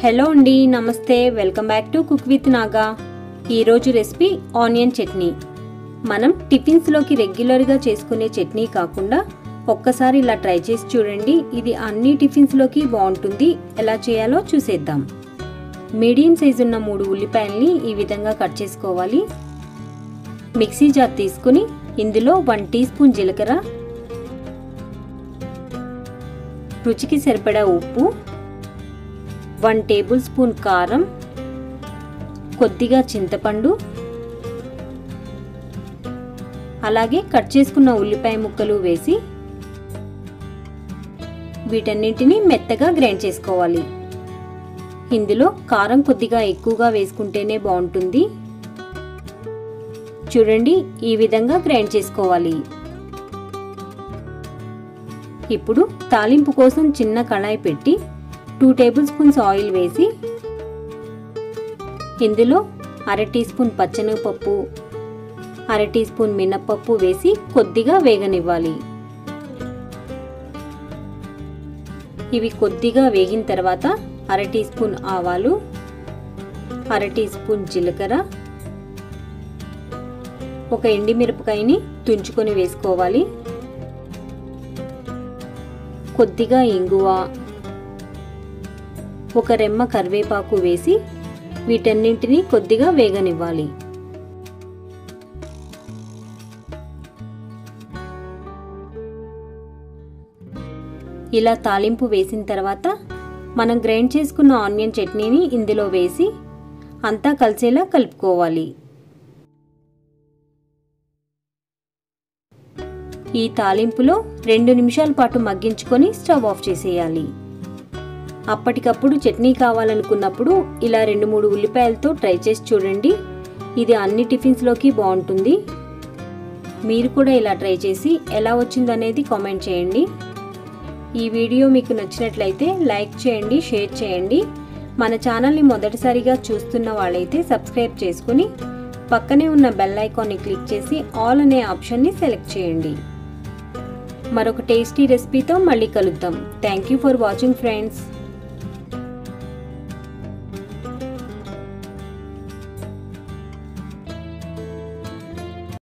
Hello అండి, నమస్తే. Welcome back to cook with Naga. ఈరోజు రెసిపీ ఆనియన్ చట్నీ. మనం టిఫిన్స్లోకి రెగ్యులర్గా చేసుకునే చట్నీ కాకుండా ఒక్కసారి ఇలా ట్రై చేసి చూడండి. ఇది అన్ని టిఫిన్స్లోకి బాగుంటుంది. ఎలా చేయాలో చూసేద్దాం. మీడియం సైజు ఉన్న 3 ఉల్లిపాయల్ని ఈ విధంగా కట్ చేసుకోవాలి. మిక్సీ జార్ తీసుకుని ఇందులో 1 టీ స్పూన్ జీలకర్ర, రుచికి సరిపడా ఉప్పు, 1 టేబుల్ స్పూన్ కారం, కొద్దిగా చింతపండు, అలాగే కట్ చేసుకున్న ఉల్లిపాయ ముక్కలు వేసి వీటన్నింటినీ మెత్తగా గ్రైండ్ చేసుకోవాలి. ఇందులో కారం కొద్దిగా ఎక్కువగా వేసుకుంటేనే బాగుంటుంది. చూడండి, ఈ విధంగా గ్రైండ్ చేసుకోవాలి. ఇప్పుడు తాలింపు కోసం చిన్న కళాయి పెట్టి 2 టేబుల్ స్పూన్స్ ఆయిల్ వేసి ఇందులో 1/2 టీ స్పూన్ పచ్చెనగపప్పు, 1/2 టీ స్పూన్ మినప్పప్పు వేసి కొద్దిగా వేగనివ్వాలి. ఇవి కొద్దిగా వేగిన తర్వాత 1/2 టీ స్పూన్ ఆవాలు, 1/2 టీ స్పూన్ జీలకర్ర, ఒక ఎండుమిరపకాయని తుంచుకొని వేసుకోవాలి. కొద్దిగా ఇంగువ, ఒక రెమ్మ కరివేపాకు వేసి వీటన్నింటినీ కొద్దిగా వేగనివ్వాలి. ఇలా తాలింపు వేసిన తర్వాత మనం గ్రైండ్ చేసుకున్న ఆనియన్ చట్నీని ఇందులో వేసి అంతా కలిసేలా కలుపుకోవాలి. ఈ తాలింపులో 2 నిమిషాల పాటు మగ్గించుకొని స్టవ్ ఆఫ్ చేసేయాలి. అప్పటికప్పుడు చట్నీ కావాలనుకున్నప్పుడు ఇలా 2-3 ఉల్లిపాయలతో ట్రై చేసి చూడండి. ఇది అన్ని టిఫిన్స్లోకి బాగుంటుంది. మీరు కూడా ఇలా ట్రై చేసి ఎలా వచ్చిందో అనేది కామెంట్ చేయండి. ఈ వీడియో మీకు నచ్చినట్లయితే లైక్ చేయండి, షేర్ చేయండి. మన ఛానల్ని మొదటిసారిగా చూస్తున్న వాళ్ళైతే సబ్స్క్రైబ్ చేసుకుని పక్కనే ఉన్న బెల్ ఐకాన్ని క్లిక్ చేసి ఆల్ అనే ఆప్షన్ని సెలెక్ట్ చేయండి. మరొక టేస్టీ రెసిపీతో మళ్ళీ కలుద్దాం. Thank you for watching friends.